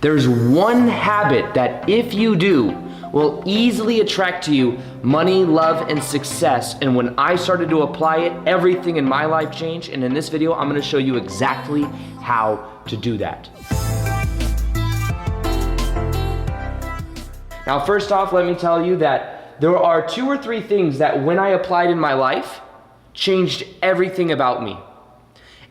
There's one habit that if you do, will easily attract to you money, love, and success. And when I started to apply it, everything in my life changed. And in this video, I'm gonna show you exactly how to do that. Now, first off, let me tell you that there are 2 or 3 things that when I applied in my life, changed everything about me.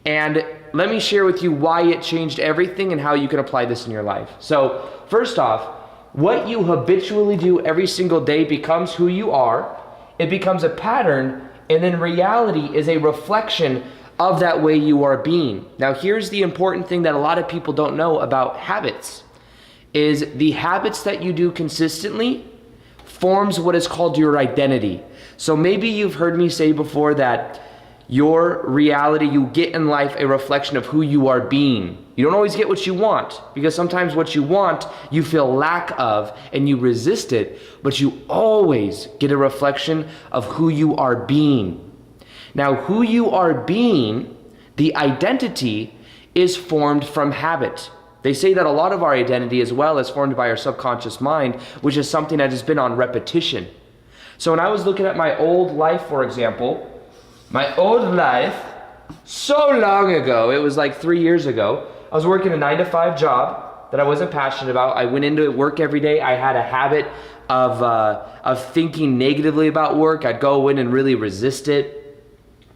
And let me share with you why it changed everything and how you can apply this in your life. So, first off, what you habitually do every single day becomes who you are. It becomes a pattern, and then reality is a reflection of that way you are being. Now, here's the important thing that a lot of people don't know about habits, is the habits that you do consistently forms what is called your identity. So maybe you've heard me say before that your reality, you get in life a reflection of who you are being. You don't always get what you want, because sometimes what you want, you feel lack of and you resist it, but you always get a reflection of who you are being. Now, who you are being, the identity, is formed from habit. They say that a lot of our identity as well is formed by our subconscious mind, which is something that has been on repetition. So when I was looking at my old life, for example, my old life, so long ago, it was like 3 years ago, I was working a 9-to-5 job that I wasn't passionate about. I went into work every day. I had a habit of thinking negatively about work. I'd go in and really resist it.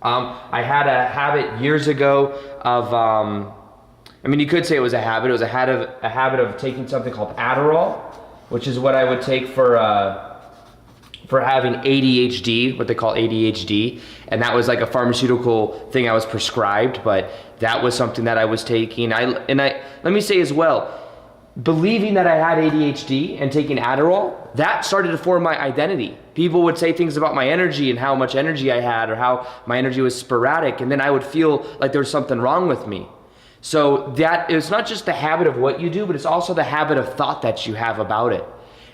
I had a habit years ago of, I mean, you could say it was a habit. It was a habit of taking something called Adderall, which is what I would take for having ADHD, what they call ADHD, and that was like a pharmaceutical thing I was prescribed, but that was something that I was taking. Let me say as well, believing that I had ADHD and taking Adderall, that started to form my identity. People would say things about my energy and how much energy I had, or how my energy was sporadic, and then I would feel like there was something wrong with me. So that it's not just the habit of what you do, but it's also the habit of thought that you have about it.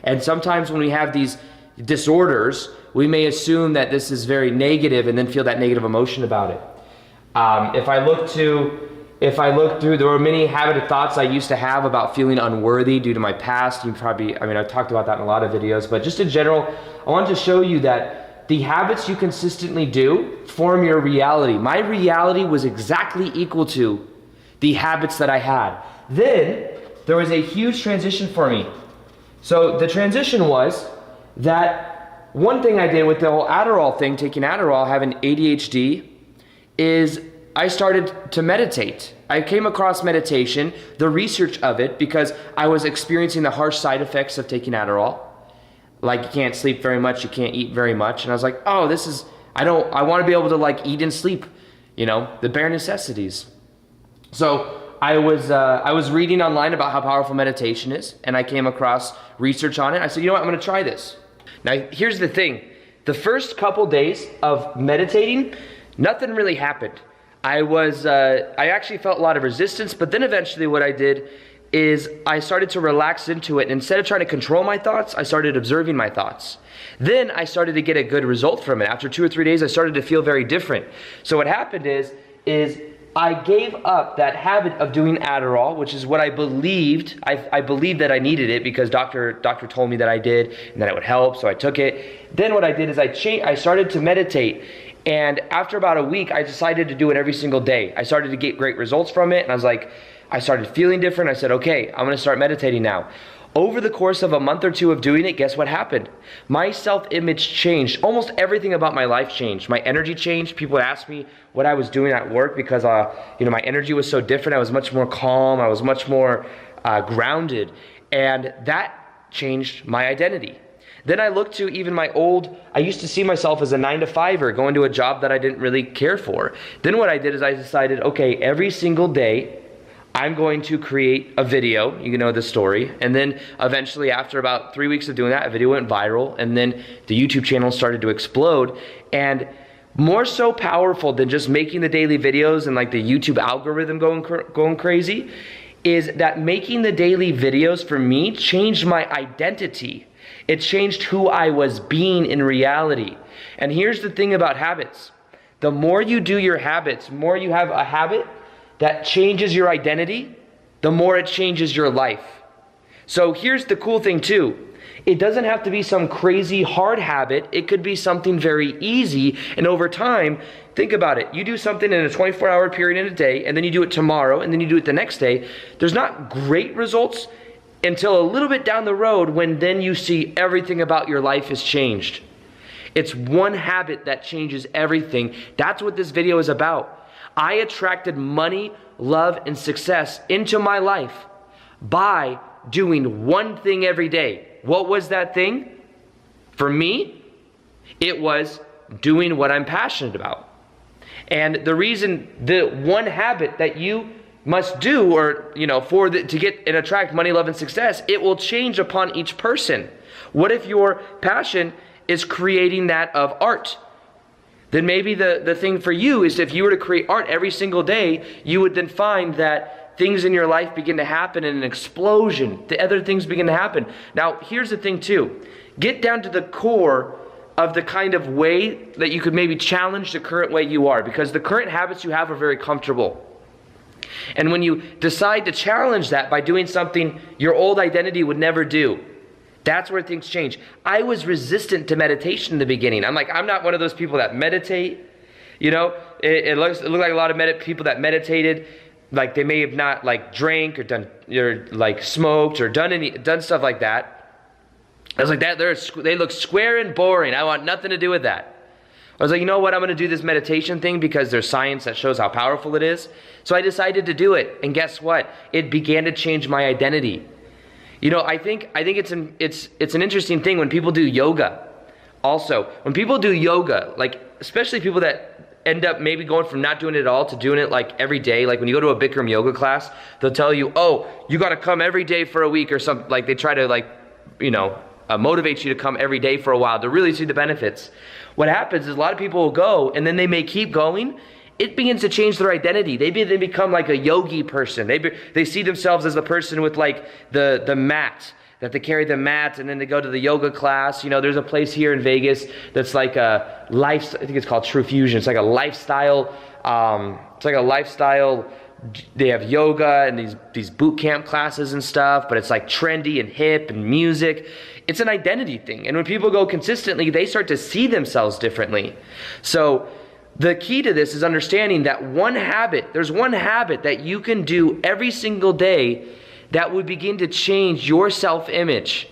And sometimes when we have these disorders, we may assume that this is very negative and then feel that negative emotion about it. If I look through, there were many habit thoughts I used to have about feeling unworthy due to my past. You probably, I mean, I've talked about that in a lot of videos, but just in general, I wanted to show you that the habits you consistently do form your reality. My reality was exactly equal to the habits that I had. Then there was a huge transition for me. So the transition was that one thing I did with the whole Adderall thing, taking Adderall, having ADHD, is I started to meditate. I came across meditation, the research of it, because I was experiencing the harsh side effects of taking Adderall. Like, you can't sleep very much, you can't eat very much. And I was like, oh, I want to be able to like eat and sleep, you know, the bare necessities. So I was reading online about how powerful meditation is, and I came across research on it. I said, you know what, I'm gonna try this. Now, here's the thing. The first couple days of meditating, nothing really happened. I actually felt a lot of resistance, but then eventually what I did is I started to relax into it. And instead of trying to control my thoughts, I started observing my thoughts. Then I started to get a good result from it. After 2 or 3 days, I started to feel very different. So what happened is I gave up that habit of doing Adderall, which is what I believed. I believed that I needed it because doctor told me that I did and that it would help, so I took it. Then what I did is I started to meditate, and after about a week, I decided to do it every single day. I started to get great results from it, and I started feeling different. I said, okay, I'm gonna start meditating now. Over the course of a month or 2 of doing it, guess what happened? My self-image changed. Almost everything about my life changed. My energy changed. People would ask me what I was doing at work because my energy was so different. I was much more calm. I was much more grounded. And that changed my identity. Then I looked to even I used to see myself as a 9-to-5er going to a job that I didn't really care for. Then what I did is I decided, okay, every single day, I'm going to create a video, you know the story, and then eventually after about 3 weeks of doing that, a video went viral, and then the YouTube channel started to explode. And more so powerful than just making the daily videos and like the YouTube algorithm going crazy is that making the daily videos for me changed my identity. It changed who I was being in reality. And here's the thing about habits. The more you do your habits, the more you have a habit that changes your identity, the more it changes your life. So here's the cool thing too. It doesn't have to be some crazy hard habit. It could be something very easy. And over time, think about it. You do something in a 24-hour period in a day, and then you do it tomorrow, and then you do it the next day. There's not great results until a little bit down the road, when then you see everything about your life has changed. It's one habit that changes everything. That's what this video is about. I attracted money, love, and success into my life by doing one thing every day. What was that thing? For me, it was doing what I'm passionate about. And the reason, the one habit that you must do, or to get and attract money, love, and success, it will change upon each person. What if your passion is creating that of art? Then maybe the thing for you is, if you were to create art every single day, you would then find that things in your life begin to happen in an explosion. The other things begin to happen. Now, here's the thing too. Get down to the core of the kind of way that you could maybe challenge the current way you are, because the current habits you have are very comfortable. And when you decide to challenge that by doing something your old identity would never do, that's where things change. I was resistant to meditation in the beginning. I'm not one of those people that meditate. It looked like a lot of people that meditated, like they may have not drank or done or smoked or done stuff like that. I was like, they look square and boring. I want nothing to do with that. I was like, you know what? I'm going to do this meditation thing because there's science that shows how powerful it is. So I decided to do it, and guess what? It began to change my identity. I think it's an interesting thing when people do yoga. Also, when people do yoga, especially people that end up maybe going from not doing it at all to doing it every day. When you go to a Bikram yoga class, they'll tell you, oh, you got to come every day for a week or something. They try to motivate you to come every day for a while to really see the benefits. What happens is a lot of people will go, and then they may keep going. It begins to change their identity. They become like a yogi person. They see themselves as the person with the mat, that they carry the mat, and then they go to the yoga class. There's a place here in Vegas that's like a life, I think it's called True Fusion. It's like a lifestyle, they have yoga and these boot camp classes and stuff, but it's trendy and hip and music. It's an identity thing. And when people go consistently, they start to see themselves differently. So the key to this is understanding that there's one habit that you can do every single day that would begin to change your self-image.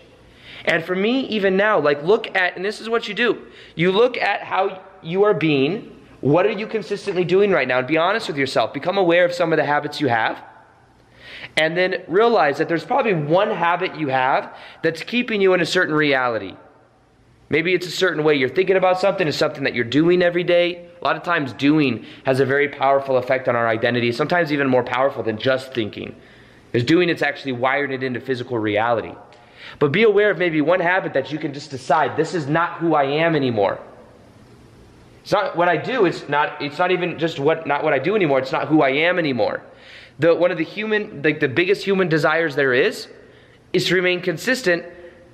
And for me, even now, look at, and this is what you do. You look at how you are being. What are you consistently doing right now? And be honest with yourself. Become aware of some of the habits you have. And then realize that there's probably one habit you have that's keeping you in a certain reality. Maybe it's a certain way you're thinking about something. It's something that you're doing every day. A lot of times doing has a very powerful effect on our identity. Sometimes even more powerful than just thinking. Because doing, it's actually wired it into physical reality. But be aware of maybe one habit that you can just decide, this is not who I am anymore. It's not what I do. It's not even just not what I do anymore. It's not who I am anymore. One of the biggest human desires there is to remain consistent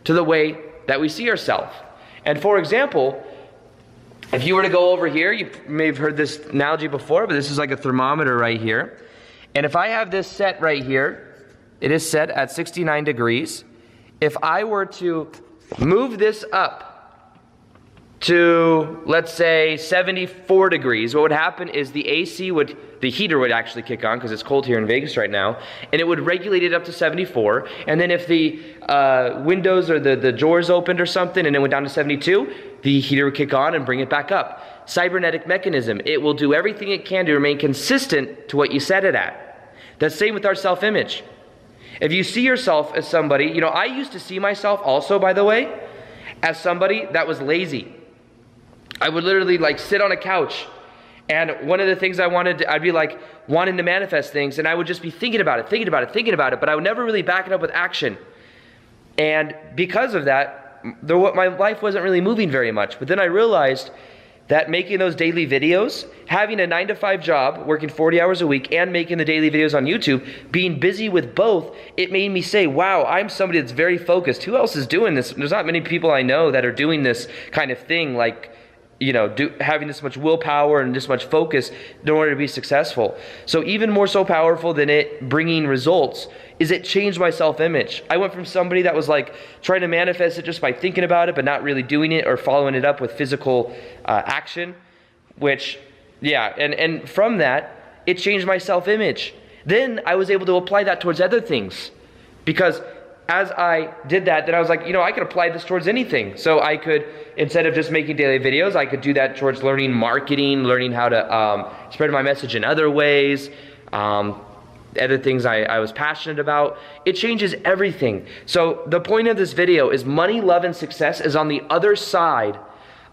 to the way that we see ourselves. And for example, if you were to go over here, you may have heard this analogy before, but this is like a thermometer right here. And if I have this set right here, it is set at 69 degrees. If I were to move this up to, let's say, 74 degrees, what would happen is the heater would actually kick on, because it's cold here in Vegas right now, and it would regulate it up to 74. And then if the windows or the doors opened or something and it went down to 72, the heater would kick on and bring it back up. Cybernetic mechanism. It will do everything it can to remain consistent to what you set it at. That's the same with our self-image. If you see yourself as somebody, I used to see myself also, by the way, as somebody that was lazy. I would literally sit on a couch, and one of the things I'd be wanting to manifest things, and I would just be thinking about it, but I would never really back it up with action. And because of that, my life wasn't really moving very much. But then I realized that making those daily videos, having a 9-to-5 job, working 40 hours a week, and making the daily videos on YouTube, being busy with both, it made me say, wow, I'm somebody that's very focused. Who else is doing this? There's not many people I know that are doing this kind of thing, having this much willpower and this much focus in order to be successful. So even more so powerful than it bringing results is it changed my self-image. I went from somebody that was like trying to manifest it just by thinking about it, but not really doing it or following it up with physical action, and from that, it changed my self-image. Then I was able to apply that towards other things, because as I did that, then I was like, I could apply this towards anything. So I could, instead of just making daily videos, I could do that towards learning marketing, learning how to spread my message in other ways, other things I was passionate about. It changes everything. So the point of this video is money, love, and success is on the other side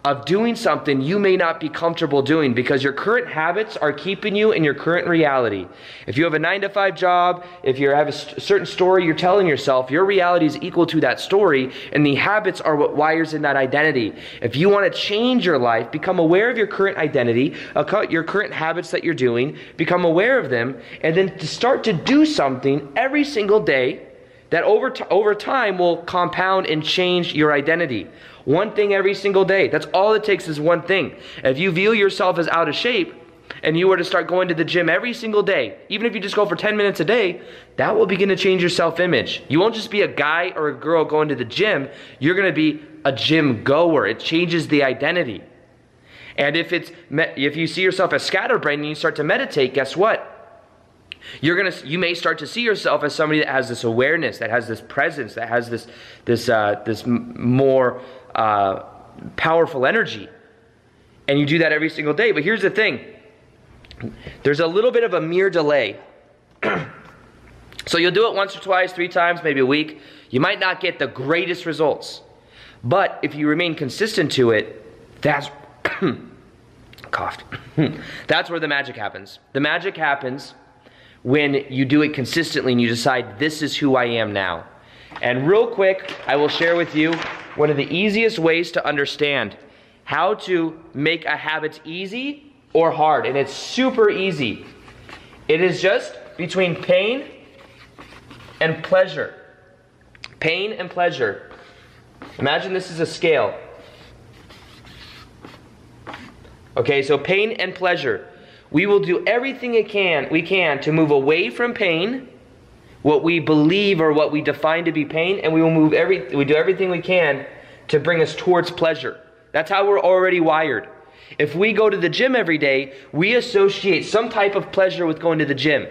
of doing something you may not be comfortable doing, because your current habits are keeping you in your current reality. If you have a 9-to-5 job, if you have a certain story you're telling yourself, your reality is equal to that story, and the habits are what wires in that identity. If you want to change your life, become aware of your current identity, your current habits that you're doing, become aware of them, and then to start to do something every single day that over time will compound and change your identity. One thing every single day. That's all it takes, is one thing. If you view yourself as out of shape and you were to start going to the gym every single day, even if you just go for 10 minutes a day, that will begin to change your self-image. You won't just be a guy or a girl going to the gym. You're going to be a gym goer. It changes the identity. And if you see yourself as scatterbrained and you start to meditate, guess what? You may start to see yourself as somebody that has this awareness, that has this presence, that has this more powerful energy. And you do that every single day. But here's the thing. There's a little bit of a mere delay. So you'll do it once or twice, 3 times, maybe a week. You might not get the greatest results. But if you remain consistent to it, that's coughed. That's where the magic happens. The magic happens when you do it consistently and you decide, this is who I am now. And real quick, I will share with you one of the easiest ways to understand how to make a habit easy or hard. And it's super easy. It is just between pain and pleasure. Pain and pleasure. Imagine this is a scale. Okay, so pain and pleasure. We will do everything we can to move away from pain, what we believe or what we define to be pain, and we do everything we can to bring us towards pleasure. That's how we're already wired. If we go to the gym every day, we associate some type of pleasure with going to the gym.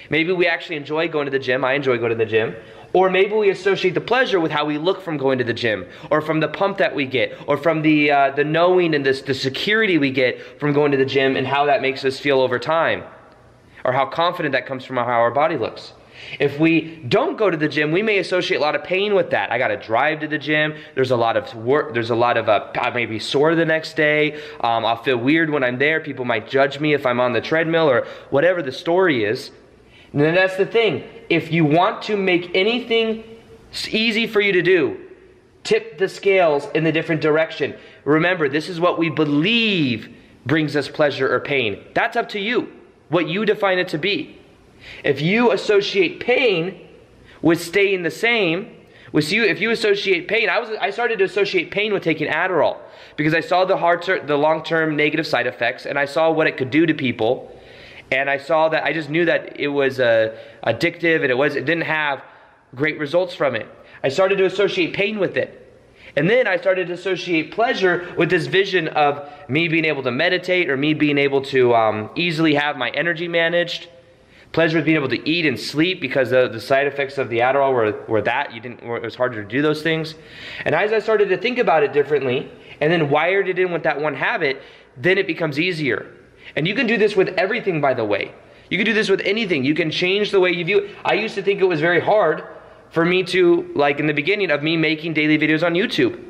Maybe we actually enjoy going to the gym. I enjoy going to the gym. Or maybe we associate the pleasure with how we look from going to the gym, or from the pump that we get, or from the knowing and the security we get from going to the gym, and how that makes us feel over time, or how confident that comes from how our body looks. If we don't go to the gym, we may associate a lot of pain with that. I got to drive to the gym. There's a lot of work. There's a lot of I may be sore the next day. I'll feel weird when I'm there. People might judge me if I'm on the treadmill, or whatever the story is. And then that's the thing. If you want to make anything easy for you to do, tip the scales in the different direction. Remember, this is what we believe brings us pleasure or pain. That's up to you, what you define it to be. If you associate pain with staying the same, if you associate pain, I started to associate pain with taking Adderall, because I saw the long-term negative side effects, and I saw what it could do to people. And I just knew that it was addictive, and it didn't have great results from it. I started to associate pain with it. And then I started to associate pleasure with this vision of me being able to meditate, or me being able to easily have my energy managed. Pleasure with being able to eat and sleep, because the side effects of the Adderall were that it was harder to do those things. And as I started to think about it differently, and then wired it in with that one habit, then it becomes easier. And you can do this with everything, by the way. You can do this with anything. You can change the way you view it. I used to think it was very hard for me to, like in the beginning of me making daily videos on YouTube.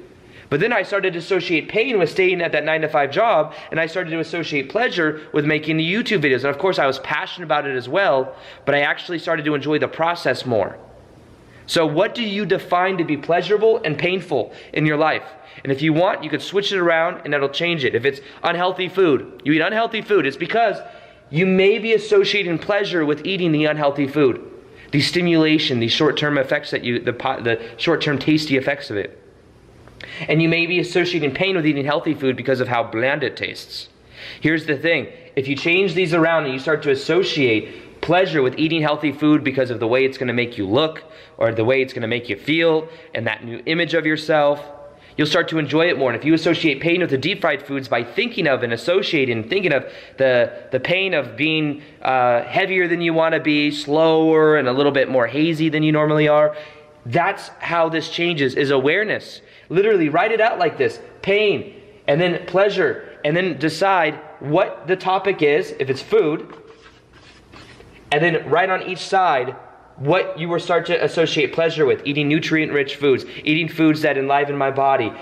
But then I started to associate pain with staying at that 9-to-5 job, and I started to associate pleasure with making the YouTube videos. And of course I was passionate about it as well, but I actually started to enjoy the process more. So what do you define to be pleasurable and painful in your life? And if you want, you could switch it around and that'll change it. If it's unhealthy food, you eat unhealthy food, it's because you may be associating pleasure with eating the unhealthy food. The stimulation, the short-term effects the short-term tasty effects of it. And you may be associating pain with eating healthy food because of how bland it tastes. Here's the thing. If you change these around and you start to associate pleasure with eating healthy food because of the way it's going to make you look or the way it's going to make you feel and that new image of yourself, you'll start to enjoy it more. And if you associate pain with the deep fried foods by thinking of and associating and thinking of the pain of being heavier than you want to be, slower and a little bit more hazy than you normally are, that's how this changes, is awareness. Literally write it out like this: pain, and then pleasure, and then decide what the topic is, if it's food, and then write on each side what you will start to associate pleasure with: eating nutrient-rich foods, eating foods that enliven my body,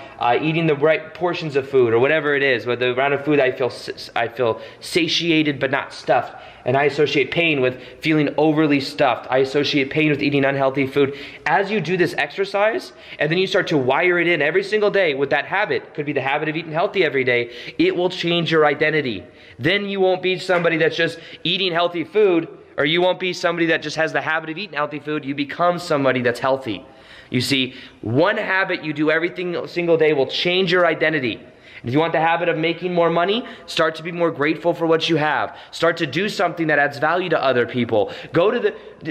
eating the right portions of food, or whatever it is. With the amount of food I feel satiated but not stuffed. And I associate pain with feeling overly stuffed. I associate pain with eating unhealthy food. As you do this exercise, and then you start to wire it in every single day with that habit, could be the habit of eating healthy every day, it will change your identity. Then you won't be somebody that's just eating healthy food, or you won't be somebody that just has the habit of eating healthy food. You become somebody that's healthy. You see, one habit you do every single day will change your identity. And if you want the habit of making more money, start to be more grateful for what you have. Start to do something that adds value to other people.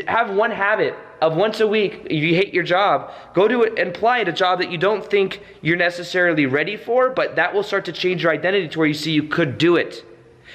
Have one habit of once a week. If you hate your job, go to it and apply at a job that you don't think you're necessarily ready for, but that will start to change your identity to where you see you could do it.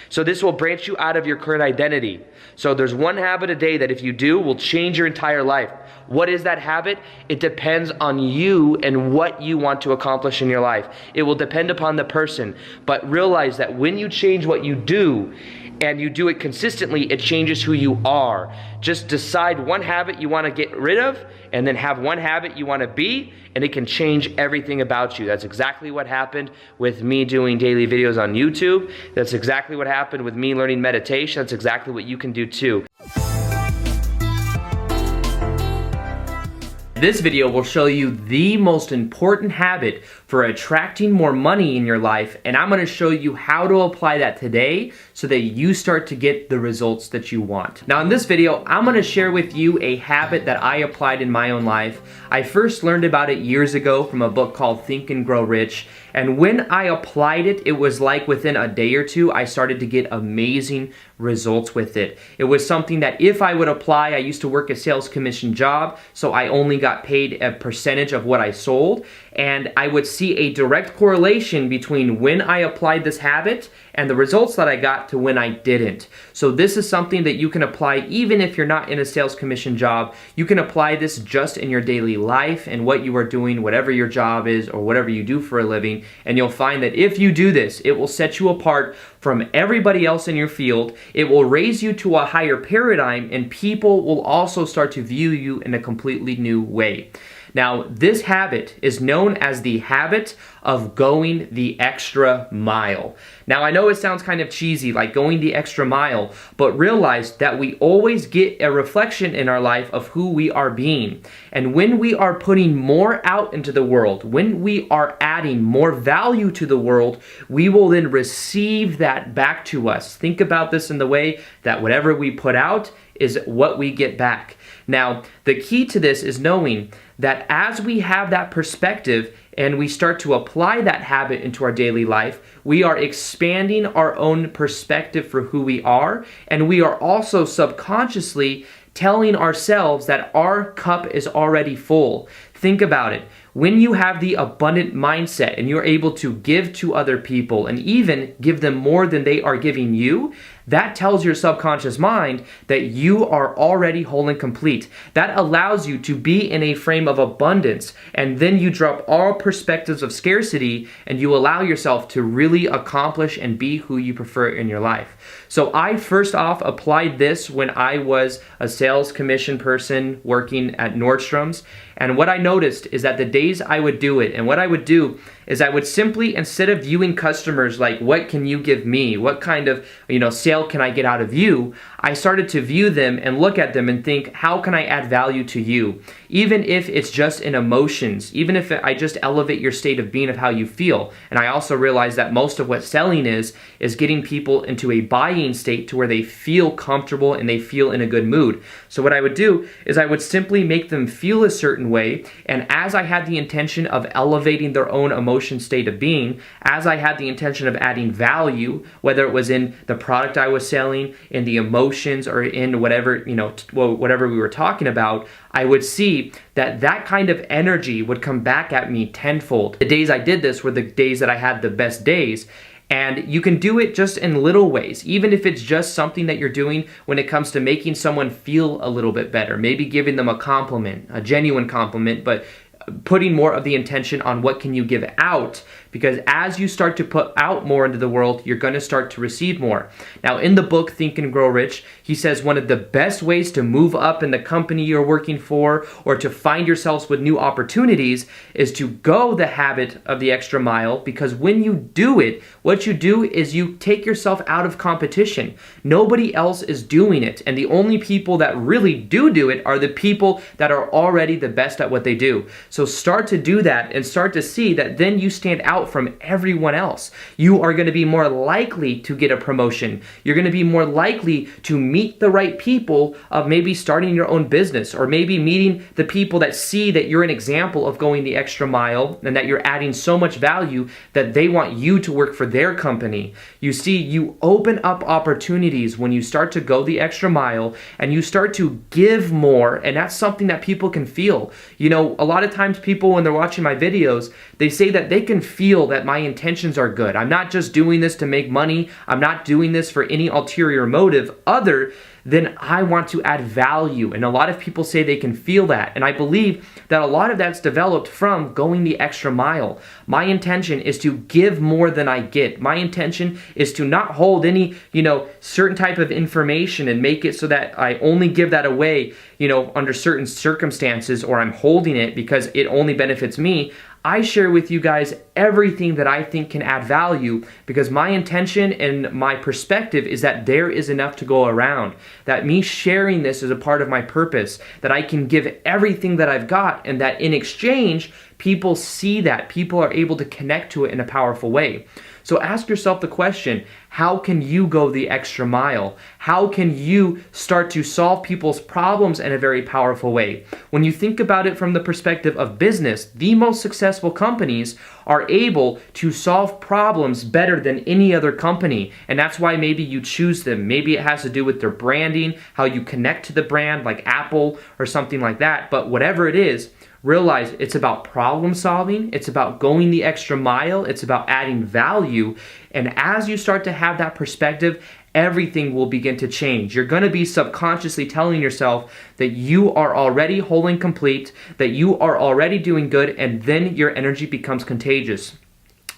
So this will branch you out of your current identity. So there's one habit a day that if you do will change your entire life. What is that habit? It depends on you and what you want to accomplish in your life. It will depend upon the person. But realize that when you change what you do and you do it consistently, it changes who you are. Just decide one habit you want to get rid of and then have one habit you want to be, and it can change everything about you. That's exactly what happened with me doing daily videos on YouTube. That's exactly what happened with me learning meditation. That's exactly what you can do too. This video will show you the most important habit for attracting more money in your life, and I'm going to show you how to apply that today so that you start to get the results that you want. Now in this video, I'm going to share with you a habit that I applied in my own life. I first learned about it years ago from a book called Think and Grow Rich, and when I applied it, it was like within a day or two, I started to get amazing results with it. It was something that if I would apply, I used to work a sales commission job, so I only got paid a percentage of what I sold, and I would see a direct correlation between when I applied this habit and the results that I got to when I didn't. So this is something that you can apply even if you're not in a sales commission job. You can apply this just in your daily life and what you are doing, whatever your job is or whatever you do for a living, and you'll find that if you do this, it will set you apart from everybody else in your field. It will raise you to a higher paradigm, and people will also start to view you in a completely new way. Now, this habit is known as the habit of going the extra mile. Now, I know it sounds kind of cheesy, like going the extra mile, but realize that we always get a reflection in our life of who we are being. And when we are putting more out into the world, when we are adding more value to the world, we will then receive that back to us. Think about this in the way that whatever we put out is what we get back. Now, the key to this is knowing that as we have that perspective and we start to apply that habit into our daily life, we are expanding our own perspective for who we are, and we are also subconsciously telling ourselves that our cup is already full. Think about it. When you have the abundant mindset and you're able to give to other people and even give them more than they are giving you, that tells your subconscious mind that you are already whole and complete. That allows you to be in a frame of abundance, and then you drop all perspectives of scarcity and you allow yourself to really accomplish and be who you prefer in your life. So I first off applied this when I was a sales commission person working at Nordstrom's, and what I noticed is that the days I would do it, and what I would do is I would simply, instead of viewing customers like, what can you give me? What kind of, sale can I get out of you? I started to view them and look at them and think, how can I add value to you? Even if it's just in emotions, even if I just elevate your state of being of how you feel. And I also realized that most of what selling is getting people into a buying state to where they feel comfortable and they feel in a good mood. So what I would do is I would simply make them feel a certain way, and as I had the the intention of elevating their own emotion state of being, as I had the intention of adding value, whether it was in the product I was selling, in the emotions, or in whatever, whatever we were talking about, I would see that that kind of energy would come back at me tenfold. The days I did this were the days that I had the best days. And you can do it just in little ways, even if it's just something that you're doing when it comes to making someone feel a little bit better, maybe giving them a compliment, a genuine compliment, but putting more of the intention on what can you give out, because as you start to put out more into the world, you're going to start to receive more. Now, in the book Think and Grow Rich, he says one of the best ways to move up in the company you're working for, or to find yourselves with new opportunities, is to go the habit of the extra mile, because when you do it, what you do is you take yourself out of competition. Nobody else is doing it, and the only people that really do it are the people that are already the best at what they do. So start to do that and start to see that then you stand out from everyone else. You are going to be more likely to get a promotion. You're going to be more likely to meet the right people of maybe starting your own business, or maybe meeting the people that see that you're an example of going the extra mile and that you're adding so much value that they want you to work for their company. You see, you open up opportunities when you start to go the extra mile and you start to give more, and that's something that people can feel. You know, a lot of times people, when they're watching my videos, they say that they can feel that my intentions are good. I'm not just doing this to make money. I'm not doing this for any ulterior motive other than I want to add value. And a lot of people say they can feel that. And I believe that a lot of that's developed from going the extra mile. My intention is to give more than I get. My intention is to not hold any, certain type of information and make it so that I only give that away, under certain circumstances, or I'm holding it because it only benefits me. I share with you guys everything that I think can add value, because my intention and my perspective is that there is enough to go around. That me sharing this is a part of my purpose, that I can give everything that I've got, and that in exchange, people see that. People are able to connect to it in a powerful way. So ask yourself the question, how can you go the extra mile? How can you start to solve people's problems in a very powerful way? When you think about it from the perspective of business, the most successful companies are able to solve problems better than any other company. And that's why maybe you choose them. Maybe it has to do with their branding, how you connect to the brand, like Apple or something like that. But whatever it is, realize it's about problem solving, it's about going the extra mile, it's about adding value. And as you start to have that perspective, everything will begin to change. You're going to be subconsciously telling yourself that you are already whole and complete, that you are already doing good, and then your energy becomes contagious.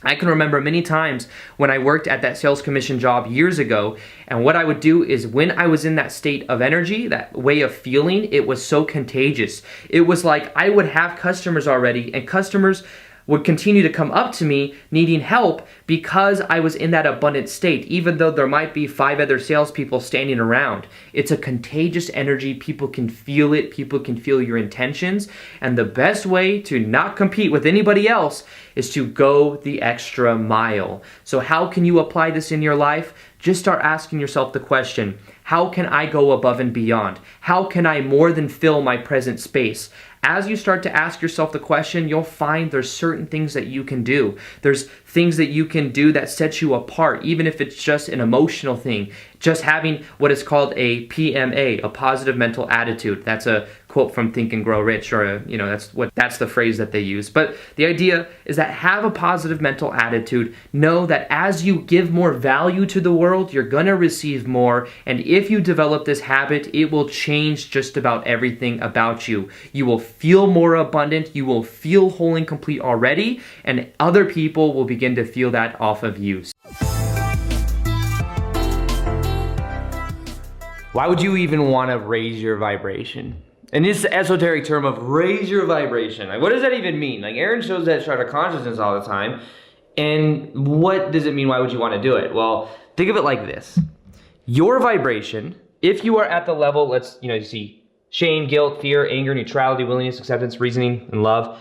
I can remember many times when I worked at that sales commission job years ago, and what I would do is when I was in that state of energy, that way of feeling, it was so contagious. It was like I would have customers already, and customers would continue to come up to me needing help because I was in that abundant state, even though there might be 5 other salespeople standing around. It's a contagious energy. People can feel it. People can feel your intentions. And the best way to not compete with anybody else is to go the extra mile. So how can you apply this in your life? Just start asking yourself the question, how can I go above and beyond? How can I more than fill my present space? As you start to ask yourself the question, you'll find there's certain things that you can do. There's things that you can do that set you apart, even if it's just an emotional thing. Just having what is called a PMA, a positive mental attitude. That's a quote from Think and Grow Rich, or that's the phrase that they use. But the idea is that have a positive mental attitude. Know that as you give more value to the world, you're gonna receive more. And if you develop this habit, it will change just about everything about you. You will feel more abundant. You will feel whole and complete already, and other people will begin to feel that off of you. Why would you even want to raise your vibration? And this esoteric term of raise your vibration, like what does that even mean? Like Aaron shows that chart of consciousness all the time, and what does it mean? Why would you want to do it? Well, think of it like this. Your vibration, if you are at the level, you see shame, guilt, fear, anger, neutrality, willingness, acceptance, reasoning, and love.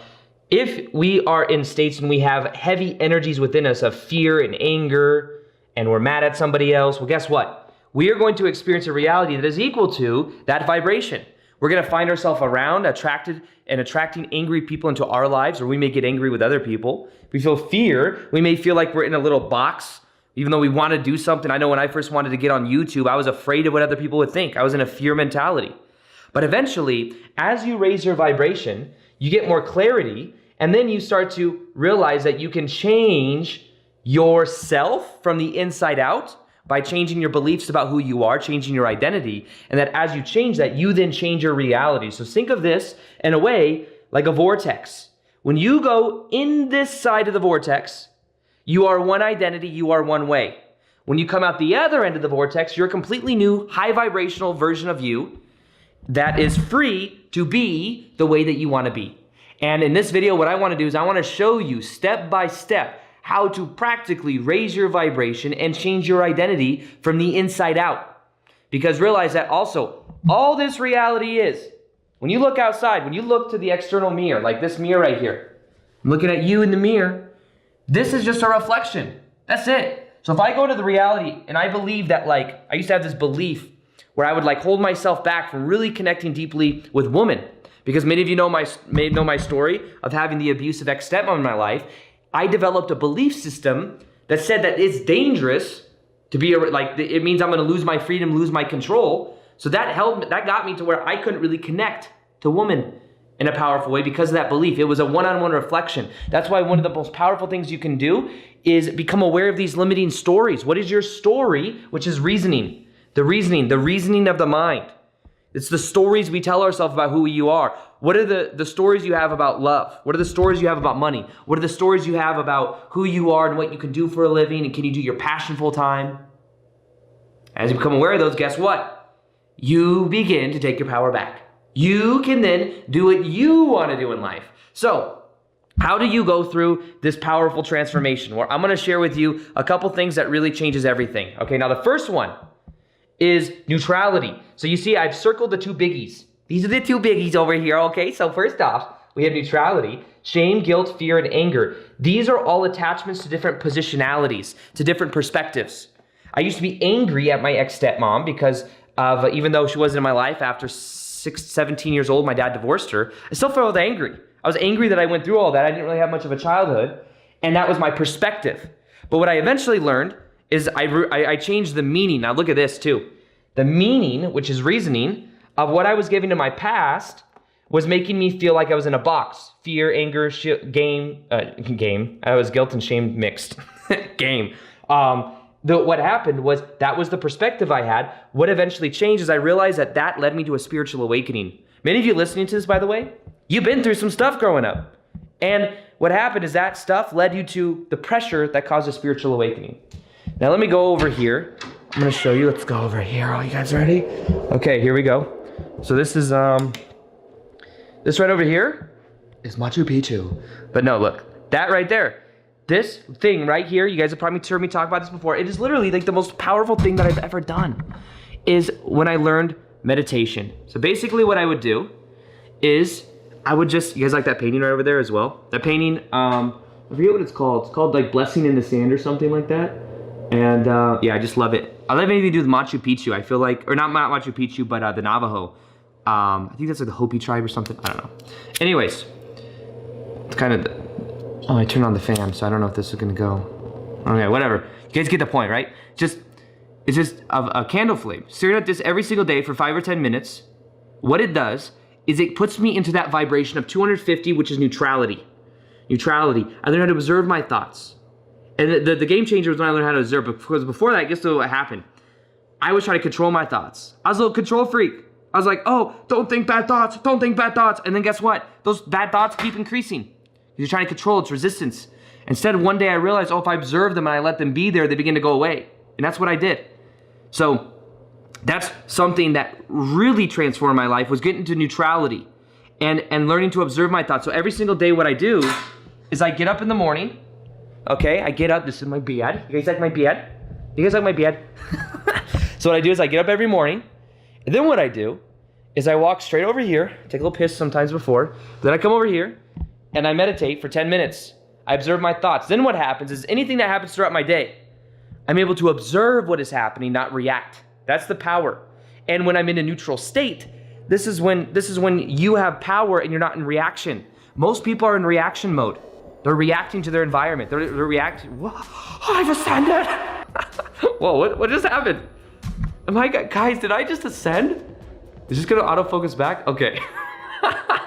If we are in states and we have heavy energies within us of fear and anger, and we're mad at somebody else, well, guess what? We are going to experience a reality that is equal to that vibration. We're going to find ourselves around, attracting angry people into our lives, or we may get angry with other people. If we feel fear, we may feel like we're in a little box, even though we want to do something. I know when I first wanted to get on YouTube, I was afraid of what other people would think. I was in a fear mentality. But eventually, as you raise your vibration, you get more clarity, and then you start to realize that you can change yourself from the inside out by changing your beliefs about who you are, changing your identity, and that as you change that, you then change your reality. So think of this in a way like a vortex. When you go in this side of the vortex, you are one identity, you are one way. When you come out the other end of the vortex, you're a completely new, high vibrational version of you that is free to be the way that you want to be. And in this video, what I want to do is I want to show you step by step how to practically raise your vibration and change your identity from the inside out. Because realize that also, all this reality is, when you look outside, when you look to the external mirror, like this mirror right here, I'm looking at you in the mirror, this is just a reflection. That's it. So if I go to the reality, and I believe that, like, I used to have this belief where I would like hold myself back from really connecting deeply with women. Because many of you may know my story of having the abusive ex-stepmom in my life. I developed a belief system that said that it's dangerous to be it means I'm going to lose my freedom, lose my control. So that got me to where I couldn't really connect to women in a powerful way because of that belief. It was a one-on-one reflection. That's why one of the most powerful things you can do is become aware of these limiting stories. What is your story? Which is reasoning. The reasoning of the mind. It's the stories we tell ourselves about who you are. What are the stories you have about love? What are the stories you have about money? What are the stories you have about who you are and what you can do for a living, and can you do your passion full time? As you become aware of those, guess what? You begin to take your power back. You can then do what you want to do in life. So, how do you go through this powerful transformation? Well, I'm going to share with you a couple things that really changes everything. Okay, now the first one is neutrality. So you see, I've circled the two biggies. These are the two biggies over here, okay? So first off, we have neutrality, shame, guilt, fear, and anger. These are all attachments to different positionalities, to different perspectives. I used to be angry at my ex-stepmom because of, even though she wasn't in my life, after 17 years old, my dad divorced her. I still felt angry. I was angry that I went through all that. I didn't really have much of a childhood, and that was my perspective. But what I eventually learned is I changed the meaning. Now look at this too. The meaning, which is reasoning, of what I was giving to my past was making me feel like I was in a box. Fear, anger, game. I was guilt and shame mixed. Game. What happened was that was the perspective I had. What eventually changed is I realized that led me to a spiritual awakening. Many of you listening to this, by the way, you've been through some stuff growing up. And what happened is that stuff led you to the pressure that caused a spiritual awakening. Now let me go over here. I'm going to show you. Let's go over here. Are you guys ready? Okay, here we go. So this is, this right over here is Machu Picchu. But no, look, that right there, this thing right here, you guys have probably heard me talk about this before. It is literally like the most powerful thing that I've ever done is when I learned meditation. So basically what I would do is I would just, you guys like that painting right over there as well? That painting, I forget what it's called. It's called like Blessing in the Sand or something like that. And yeah, I just love it. I love anything to do with Machu Picchu. I feel like, or not Machu Picchu, but the Navajo. I think that's like the Hopi tribe or something. I don't know. Anyways, it's kind of, oh, I turned on the fan, so I don't know if this is gonna go. Okay, whatever. You guys get the point, right? It's just a candle flame. Staring at this every single day for 5 or 10 minutes. What it does is it puts me into that vibration of 250, which is neutrality. Neutrality. I learned how to observe my thoughts. And the game changer was when I learned how to observe, because before that, guess what happened? I was trying to control my thoughts. I was a little control freak. I was like, oh, don't think bad thoughts, don't think bad thoughts. And then guess what? Those bad thoughts keep increasing. You're trying to control its resistance. Instead, one day I realized, oh, if I observe them and I let them be there, they begin to go away. And that's what I did. So that's something that really transformed my life, was getting to neutrality and learning to observe my thoughts. So every single day what I do is I get up in the morning. Okay, I get up. This is my bed. You guys like my bed? You guys like my bed? So what I do is I get up every morning. And then what I do is I walk straight over here. Take a little piss sometimes before. Then I come over here and I meditate for 10 minutes. I observe my thoughts. Then what happens is anything that happens throughout my day, I'm able to observe what is happening, not react. That's the power. And when I'm in a neutral state, this is when you have power and you're not in reaction. Most people are in reaction mode. They're reacting to their environment. They're reacting. Whoa, I've ascended. Whoa, what just happened? Guys, did I just ascend? Is this gonna autofocus back? Okay.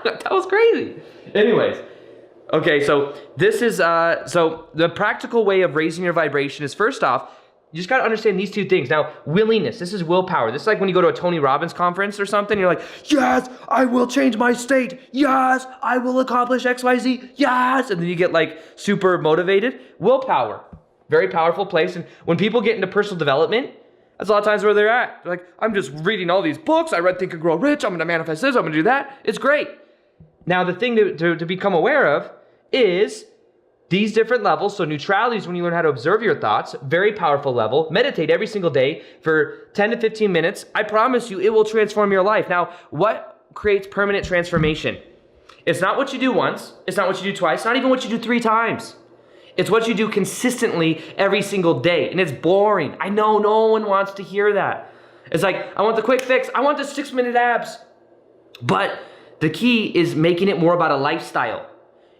That was crazy. Anyways, okay, so this is, so the practical way of raising your vibration is, first off, you just gotta understand these two things. Now, willingness, this is willpower. This is like when you go to a Tony Robbins conference or something, you're like, yes, I will change my state. Yes, I will accomplish X, Y, Z. Yes, and then you get like super motivated. Willpower, very powerful place. And when people get into personal development, that's a lot of times where they're at. They're like, I'm just reading all these books. I read Think and Grow Rich. I'm gonna manifest this, I'm gonna do that. It's great. Now, the thing to become aware of is these different levels. So neutrality is when you learn how to observe your thoughts, very powerful level. Meditate every single day for 10 to 15 minutes. I promise you, it will transform your life. Now, what creates permanent transformation? It's not what you do once. It's not what you do twice. It's not even what you do 3 times. It's what you do consistently every single day. And it's boring. I know no one wants to hear that. It's like, I want the quick fix. I want the 6-minute abs. But the key is making it more about a lifestyle.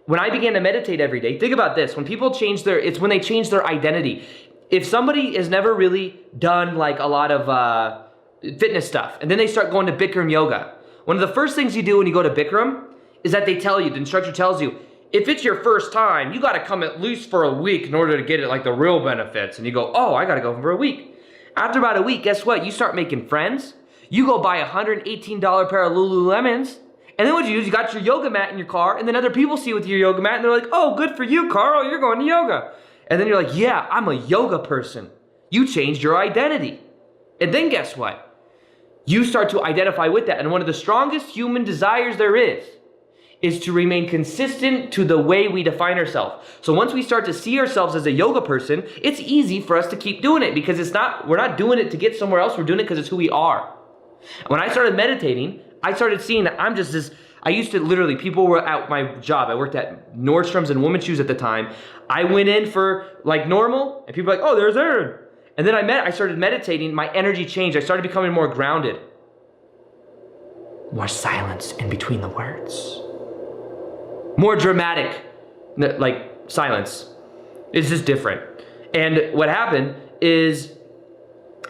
When I began to meditate every day, think about this. When people change it's when they change their identity. If somebody has never really done like a lot of fitness stuff, and then they start going to Bikram yoga, one of the first things you do when you go to Bikram is that they tell you, the instructor tells you, if it's your first time, you gotta come at least for a week in order to get it like the real benefits. And you go, oh, I gotta go for a week. After about a week, guess what? You start making friends. You go buy a $118 pair of Lululemons. And then what you do is you got your yoga mat in your car, and then other people see you with your yoga mat, and they're like, oh, good for you, Carl, you're going to yoga. And then you're like, yeah, I'm a yoga person. You changed your identity. And then guess what? You start to identify with that. And one of the strongest human desires there is to remain consistent to the way we define ourselves. So once we start to see ourselves as a yoga person, it's easy for us to keep doing it because we're not doing it to get somewhere else, we're doing it because it's who we are. When I started meditating, I started seeing that I'm just this, I used to literally, people were at my job. I worked at Nordstrom's and Women's Shoes at the time. I went in for like normal and people were like, oh, there's Aaron. And then I started meditating. My energy changed. I started becoming more grounded. More silence in between the words. More dramatic, like silence. It's just different. And what happened is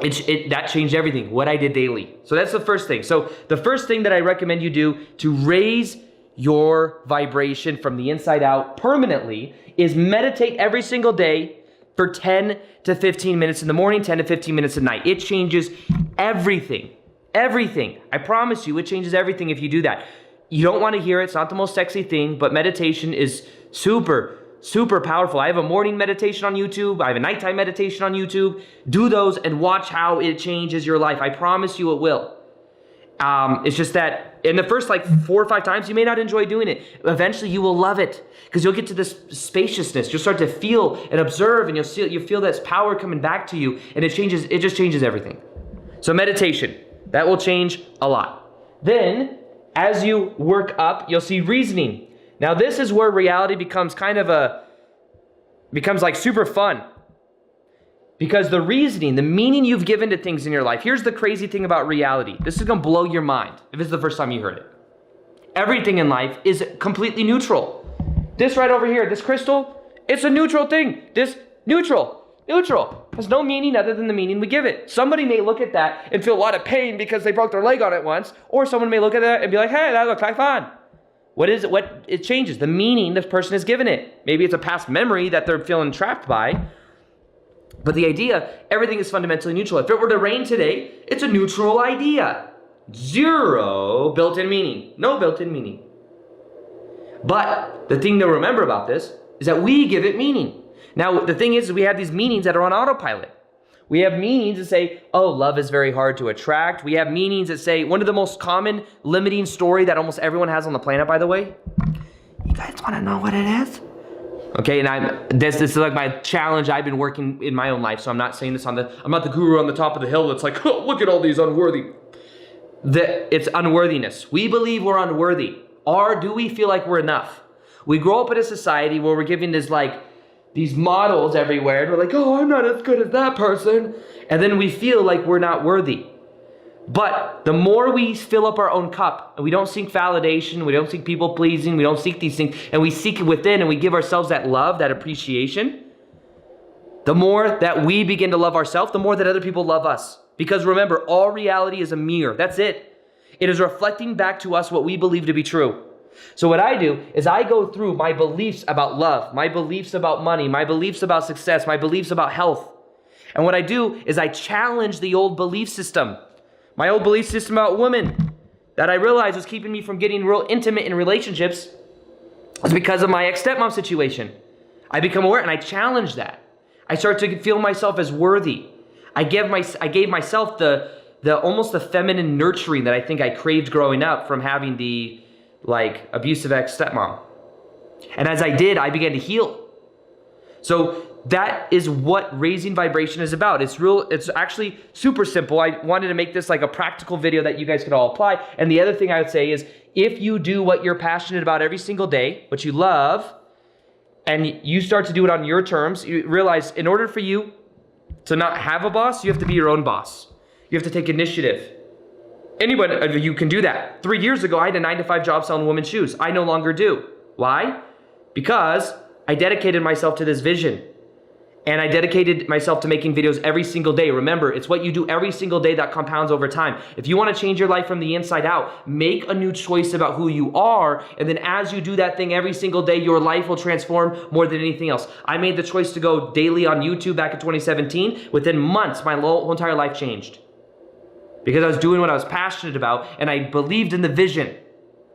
that changed everything, what I did daily. So that's the first thing. So the first thing that I recommend you do to raise your vibration from the inside out permanently is meditate every single day for 10 to 15 minutes in the morning, 10 to 15 minutes at night. It changes everything. Everything. I promise you, it changes everything if you do that. You don't want to hear it. It's not the most sexy thing, but meditation is super powerful. I have a morning meditation on YouTube. I have a nighttime meditation on YouTube. Do those and watch how it changes your life. I promise you it will. It's just that in the first like 4 or 5 times, you may not enjoy doing it. Eventually you will love it because you'll get to this spaciousness. You'll start to feel and observe and you'll feel this power coming back to you and it just changes everything. So meditation, that will change a lot. Then as you work up, you'll see reasoning. Now this is where reality becomes becomes like super fun. Because the reasoning, the meaning you've given to things in your life, here's the crazy thing about reality. This is gonna blow your mind if it's the first time you heard it. Everything in life is completely neutral. This right over here, this crystal, it's a neutral thing. This, neutral, has no meaning other than the meaning we give it. Somebody may look at that and feel a lot of pain because they broke their leg on it once, or someone may look at that and be like, hey, that looks like fun. What is it? What it changes? The meaning this person has given it. Maybe it's a past memory that they're feeling trapped by. But the idea, everything is fundamentally neutral. If it were to rain today, it's a neutral idea. 0 built-in meaning. No built-in meaning. But the thing to remember about this is that we give it meaning. Now, the thing is we have these meanings that are on autopilot. We have meanings that say, oh, love is very hard to attract. We have meanings that say, one of the most common limiting story that almost everyone has on the planet, by the way. You guys want to know what it is? Okay, and this is like my challenge. I've been working in my own life, so I'm not saying this I'm not the guru on the top of the hill that's like, oh, look at all these unworthy. It's unworthiness. We believe we're unworthy. Or do we feel like we're enough? We grow up in a society where we're given these models everywhere, and we're like, oh, I'm not as good as that person. And then we feel like we're not worthy. But the more we fill up our own cup, and we don't seek validation, we don't seek people pleasing, we don't seek these things, and we seek it within, and we give ourselves that love, that appreciation, the more that we begin to love ourselves, the more that other people love us. Because remember, all reality is a mirror. That's it. It is reflecting back to us what we believe to be true. So what I do is I go through my beliefs about love, my beliefs about money, my beliefs about success, my beliefs about health. And what I do is I challenge the old belief system. My old belief system about women that I realized was keeping me from getting real intimate in relationships was because of my ex-stepmom situation. I become aware and I challenge that. I start to feel myself as worthy. I gave myself the almost the feminine nurturing that I think I craved growing up from having the abusive ex-stepmom. And as I did, I began to heal. So that is what raising vibration is about. It's actually super simple. I wanted to make this like a practical video that you guys could all apply. And the other thing I would say is if you do what you're passionate about every single day, what you love, and you start to do it on your terms, you realize in order for you to not have a boss, you have to be your own boss. You have to take initiative. Anyone of you can do that. 3 years ago, I had a 9-to-5 job selling women's shoes. I no longer do. Why? Because I dedicated myself to this vision. And I dedicated myself to making videos every single day. Remember, it's what you do every single day that compounds over time. If you want to change your life from the inside out, make a new choice about who you are. And then as you do that thing every single day, your life will transform more than anything else. I made the choice to go daily on YouTube back in 2017. Within months, my whole entire life changed. Because I was doing what I was passionate about and I believed in the vision.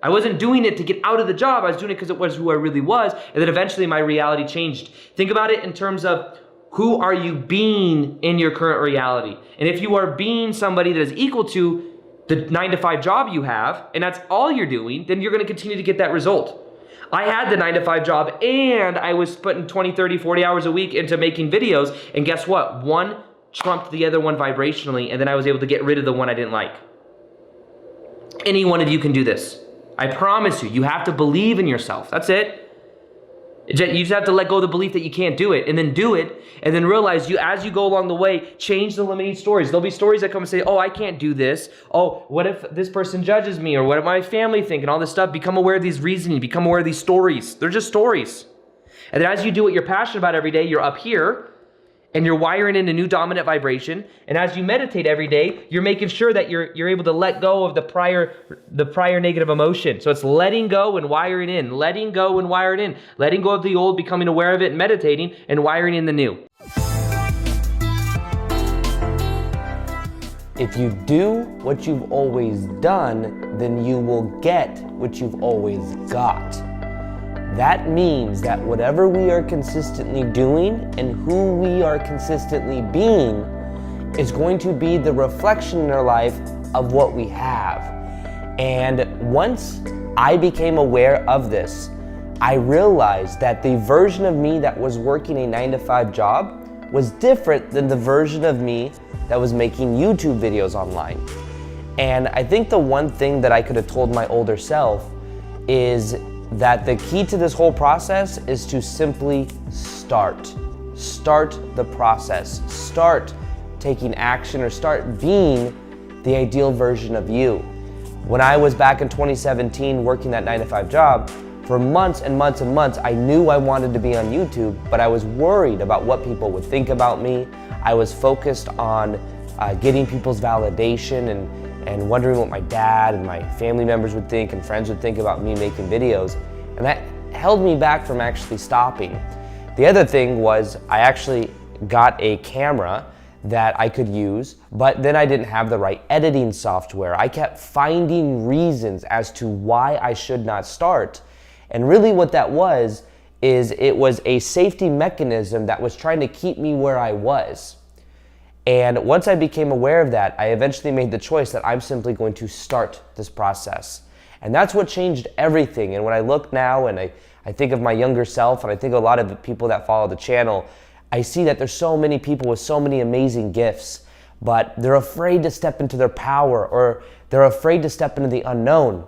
I wasn't doing it to get out of the job. I was doing it because it was who I really was. And then eventually my reality changed. Think about it in terms of who are you being in your current reality? And if you are being somebody that is equal to the 9-to-5 job you have, and that's all you're doing, then you're going to continue to get that result. I had the 9-to-5 job and I was putting 20, 30, 40 hours a week into making videos. And guess what? One trumped the other one vibrationally, and then I was able to get rid of the one I didn't like. Any one of you can do this. I promise you, you have to believe in yourself. That's it. You just have to let go of the belief that you can't do it, and then do it, and then realize as you go along the way, change the limiting stories. There'll be stories that come and say, oh, I can't do this. Oh, what if this person judges me? Or what if my family think? And all this stuff. Become aware of these reasoning. Become aware of these stories. They're just stories. And then as you do what you're passionate about every day, you're up here, and you're wiring in a new dominant vibration. And as you meditate every day, you're making sure that you're able to let go of the prior negative emotion. So it's letting go and wiring in, letting go and wiring in, letting go of the old, becoming aware of it, and meditating, and wiring in the new. If you do what you've always done, then you will get what you've always got. That means that whatever we are consistently doing and who we are consistently being is going to be the reflection in our life of what we have. And once I became aware of this, I realized that the version of me that was working a 9-to-5 job was different than the version of me that was making YouTube videos online. And I think the one thing that I could have told my older self is that the key to this whole process is to simply start. Start the process. Start taking action, or start being the ideal version of you. When I was back in 2017 working that 9-to-5 job, for months and months and months, I knew I wanted to be on YouTube, but I was worried about what people would think about me. I was focused on getting people's validation and wondering what my dad and my family members would think and friends would think about me making videos. And that held me back from actually stopping. The other thing was I actually got a camera that I could use, but then I didn't have the right editing software. I kept finding reasons as to why I should not start. And really what that was is it was a safety mechanism that was trying to keep me where I was. And once I became aware of that, I eventually made the choice that I'm simply going to start this process. And that's what changed everything. And when I look now and I think of my younger self, and I think of a lot of the people that follow the channel, I see that there's so many people with so many amazing gifts, but they're afraid to step into their power, or they're afraid to step into the unknown.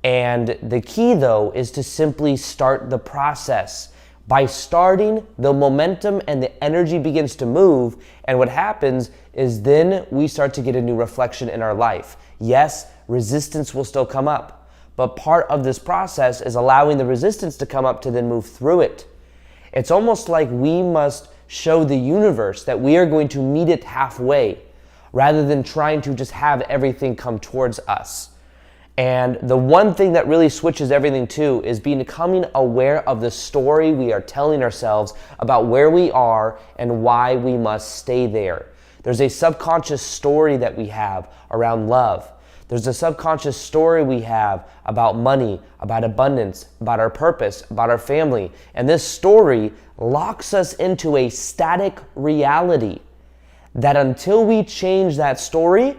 And the key though is to simply start the process. By starting, the momentum and the energy begins to move, and what happens is then we start to get a new reflection in our life. Yes, resistance will still come up, but part of this process is allowing the resistance to come up to then move through it. It's almost like we must show the universe that we are going to meet it halfway, rather than trying to just have everything come towards us. And the one thing that really switches everything too is becoming aware of the story we are telling ourselves about where we are and why we must stay there. There's a subconscious story that we have around love. There's a subconscious story we have about money, about abundance, about our purpose, about our family. And this story locks us into a static reality that until we change that story,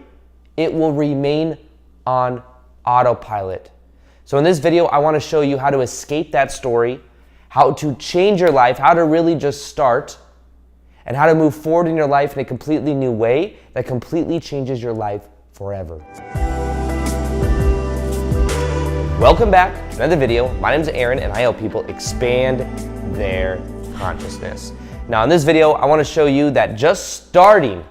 it will remain on autopilot. So in this video, I want to show you how to escape that story, how to change your life, how to really just start, and how to move forward in your life in a completely new way that completely changes your life forever. Welcome back to another video. My name is Aaron, and I help people expand their consciousness. Now in this video, I want to show you that just starting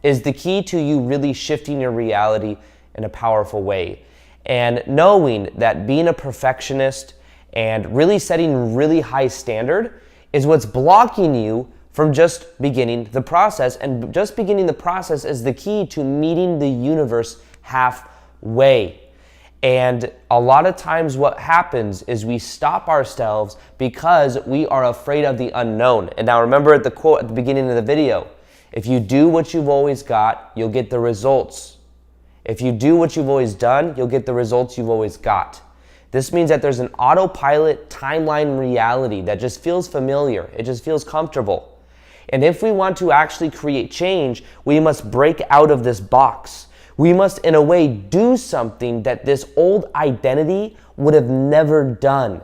is the key to you really shifting your reality in a powerful way. And knowing that being a perfectionist and really setting really high standard is what's blocking you from just beginning the process. And just beginning the process is the key to meeting the universe halfway. And a lot of times what happens is we stop ourselves because we are afraid of the unknown. And now remember the quote at the beginning of the video, if you do what you've always got, you'll get the results. If you do what you've always done, you'll get the results you've always got. This means that there's an autopilot timeline reality that just feels familiar. It just feels comfortable. And if we want to actually create change, we must break out of this box. We must, in a way, do something that this old identity would have never done.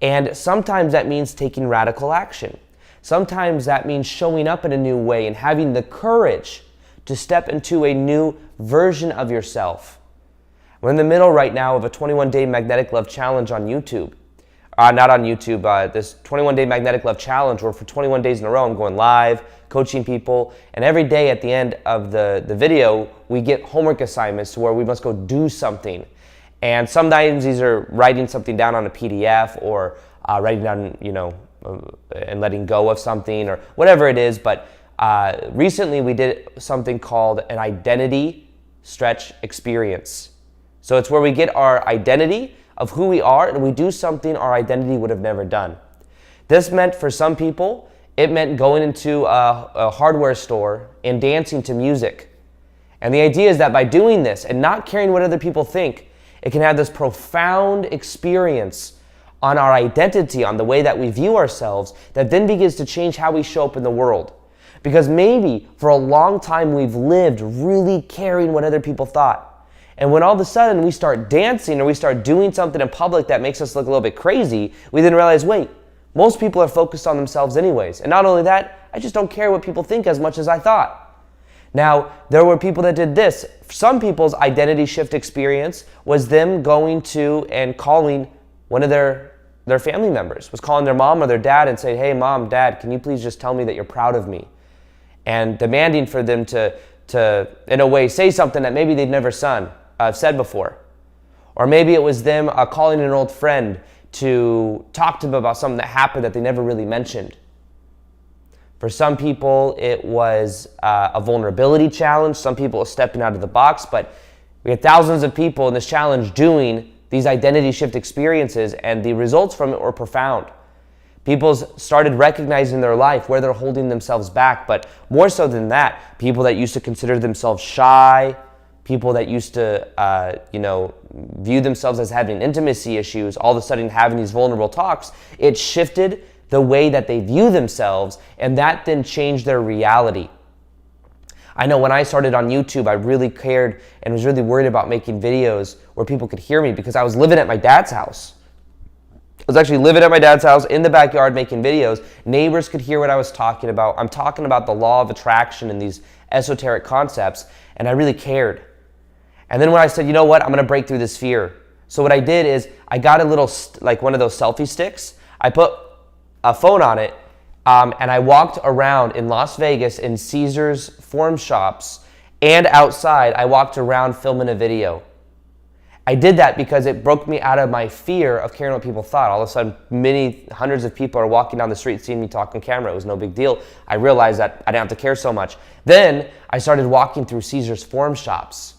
And sometimes that means taking radical action. Sometimes that means showing up in a new way and having the courage to step into a new version of yourself. We're in the middle right now of a 21-day magnetic love challenge on YouTube. Not on YouTube, this 21-day magnetic love challenge where for 21 days in a row I'm going live, coaching people, and every day at the end of the video, we get homework assignments where we must go do something. And sometimes these are writing something down on a PDF or writing down, and letting go of something or whatever it is, but recently we did something called an identity stretch experience. So it's where we get our identity of who we are and we do something our identity would have never done. This meant for some people, it meant going into a hardware store and dancing to music. And the idea is that by doing this and not caring what other people think, it can have this profound experience on our identity, on the way that we view ourselves, that then begins to change how we show up in the world. Because maybe for a long time we've lived really caring what other people thought. And when all of a sudden we start dancing or we start doing something in public that makes us look a little bit crazy, we then realize, wait, most people are focused on themselves anyways. And not only that, I just don't care what people think as much as I thought. Now, there were people that did this. Some people's identity shift experience was them going to and calling one of their family members, was calling their mom or their dad and saying, hey, mom, dad, can you please just tell me that you're proud of me? And demanding for them to in a way, say something that maybe they'd never said before. Or maybe it was them calling an old friend to talk to them about something that happened that they never really mentioned. For some people, it was a vulnerability challenge. Some people are stepping out of the box, but we had thousands of people in this challenge doing these identity shift experiences, and the results from it were profound. People started recognizing their life where they're holding themselves back, but more so than that, people that used to consider themselves shy, people that used to, view themselves as having intimacy issues, all of a sudden having these vulnerable talks, it shifted the way that they view themselves, and that then changed their reality. I know when I started on YouTube, I really cared and was really worried about making videos where people could hear me because I was living at my dad's house. I was actually living at my dad's house in the backyard making videos. Neighbors could hear what I was talking about. I'm talking about the law of attraction and these esoteric concepts, and I really cared. And then when I said, you know what, I'm gonna break through this fear. So what I did is I got a little, like one of those selfie sticks. I put a phone on it, and I walked around in Las Vegas in Caesar's forum shops and outside. I walked around filming a video. I did that because it broke me out of my fear of caring what people thought. All of a sudden, hundreds of people are walking down the street seeing me talk on camera. It was no big deal. I realized that I didn't have to care so much. Then I started walking through Caesar's forum shops.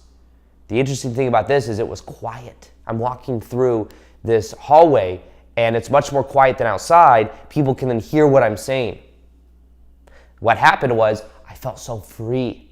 The interesting thing about this is it was quiet. I'm walking through this hallway and it's much more quiet than outside. People can then hear what I'm saying. What happened was I felt so free.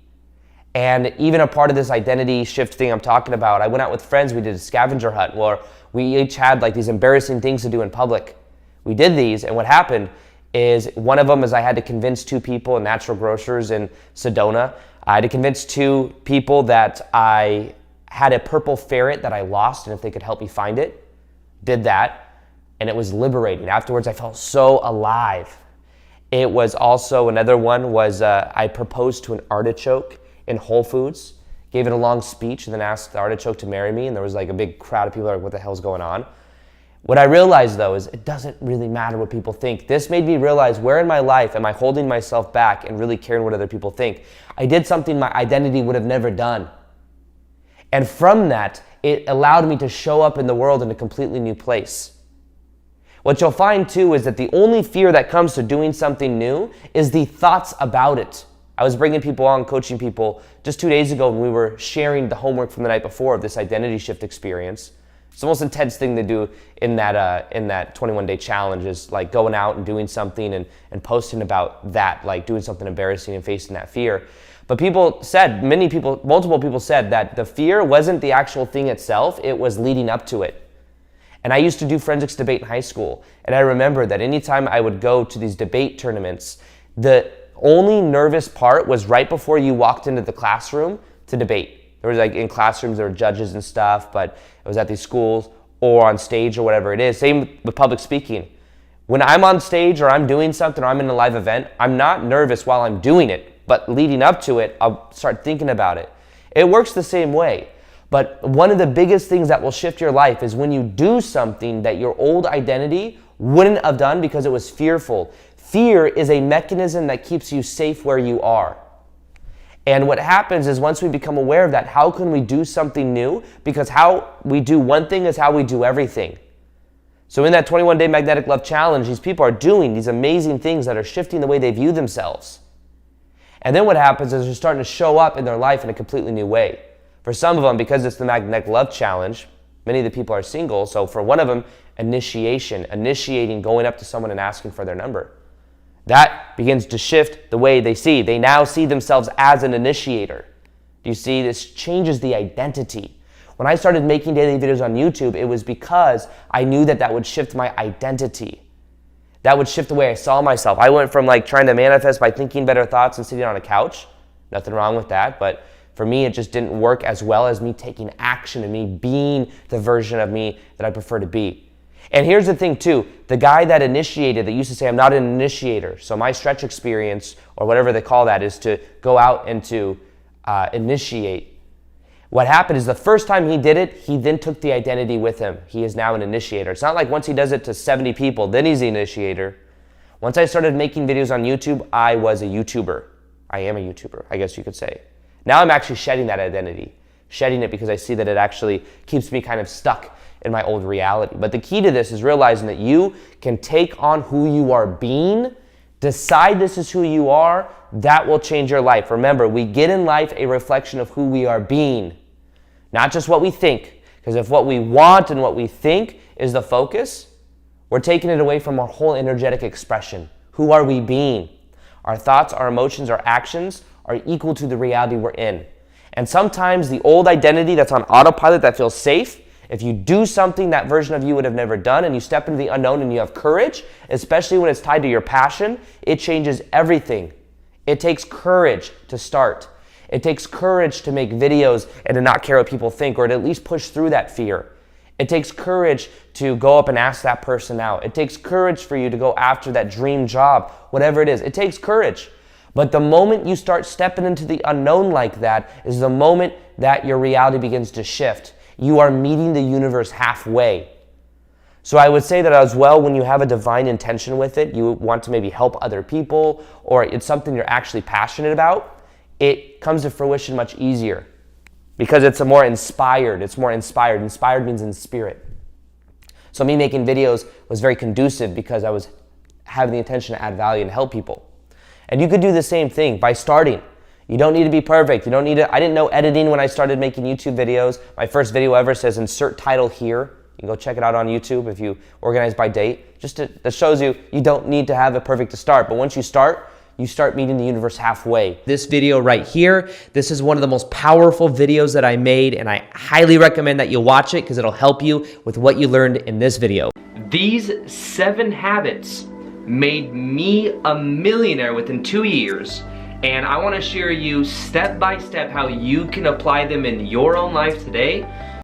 And even a part of this identity shift thing I'm talking about, I went out with friends, we did a scavenger hunt where we each had like these embarrassing things to do in public. We did these, and what happened is one of them is I had to convince two people in Natural Grocers in Sedona. I had to convince two people that I had a purple ferret that I lost and if they could help me find it. Did that, and it was liberating. Afterwards, I felt so alive. It was also, another one was I proposed to an artichoke in Whole Foods, gave it a long speech, and then asked the artichoke to marry me, and there was like a big crowd of people like, what the hell's going on? What I realized though is it doesn't really matter what people think. This made me realize, where in my life am I holding myself back and really caring what other people think? I did something my identity would have never done. And from that, it allowed me to show up in the world in a completely new place. What you'll find too is that the only fear that comes to doing something new is the thoughts about it. I was bringing people on, coaching people just 2 days ago, and we were sharing the homework from the night before of this identity shift experience. It's the most intense thing to do in that 21-day challenge is like going out and doing something and posting about that, like doing something embarrassing and facing that fear. But multiple people said that the fear wasn't the actual thing itself, it was leading up to it. And I used to do forensics debate in high school, and I remember that anytime I would go to these debate tournaments, the only nervous part was right before you walked into the classroom to debate. There was like in classrooms, there were judges and stuff, but it was at these schools or on stage or whatever it is. Same with public speaking. When I'm on stage or I'm doing something or I'm in a live event, I'm not nervous while I'm doing it, but leading up to it, I'll start thinking about it. It works the same way. But one of the biggest things that will shift your life is when you do something that your old identity wouldn't have done because it was fearful. Fear is a mechanism that keeps you safe where you are. And what happens is once we become aware of that, how can we do something new? Because how we do one thing is how we do everything. So in that 21-day magnetic love challenge, these people are doing these amazing things that are shifting the way they view themselves. And then what happens is they're starting to show up in their life in a completely new way. For some of them, because it's the magnetic love challenge, many of the people are single. So for one of them, initiating going up to someone and asking for their number. That begins to shift the way they see. They now see themselves as an initiator. Do you see? This changes the identity. When I started making daily videos on YouTube, it was because I knew that would shift my identity. That would shift the way I saw myself. I went from like trying to manifest by thinking better thoughts and sitting on a couch. Nothing wrong with that, but for me, it just didn't work as well as me taking action and me being the version of me that I prefer to be. And here's the thing too, the guy that initiated, that used to say, I'm not an initiator. So my stretch experience, or whatever they call that, is to go out and to initiate. What happened is the first time he did it, he then took the identity with him. He is now an initiator. It's not like once he does it to 70 people, then he's the initiator. Once I started making videos on YouTube, I was a YouTuber. I am a YouTuber, I guess you could say. Now I'm actually shedding that identity. Shedding it because I see that it actually keeps me kind of stuck in my old reality. But the key to this is realizing that you can take on who you are being, decide this is who you are, that will change your life. Remember, we get in life a reflection of who we are being, not just what we think. Because if what we want and what we think is the focus, we're taking it away from our whole energetic expression. Who are we being? Our thoughts, our emotions, our actions are equal to the reality we're in. And sometimes the old identity that's on autopilot that feels safe, if you do something that version of you would have never done and you step into the unknown and you have courage, especially when it's tied to your passion, it changes everything. It takes courage to start. It takes courage to make videos and to not care what people think, or to at least push through that fear. It takes courage to go up and ask that person out. It takes courage for you to go after that dream job, whatever it is. It takes courage. But the moment you start stepping into the unknown like that is the moment that your reality begins to shift. You are meeting the universe halfway. So I would say that as well, when you have a divine intention with it, you want to maybe help other people, or it's something you're actually passionate about, it comes to fruition much easier because it's more inspired. Inspired means in spirit. So me making videos was very conducive because I was having the intention to add value and help people. And you could do the same thing by starting. You don't need to be perfect. You don't need to, I didn't know editing when I started making YouTube videos. My first video ever says insert title here. You can go check it out on YouTube if you organize by date. That shows you don't need to have it perfect to start. But once you start meeting the universe halfway. This video right here, this is one of the most powerful videos that I made, and I highly recommend that you watch it because it'll help you with what you learned in this video. These 7 habits made me a millionaire within 2 years. And I want to share you step by step how you can apply them in your own life today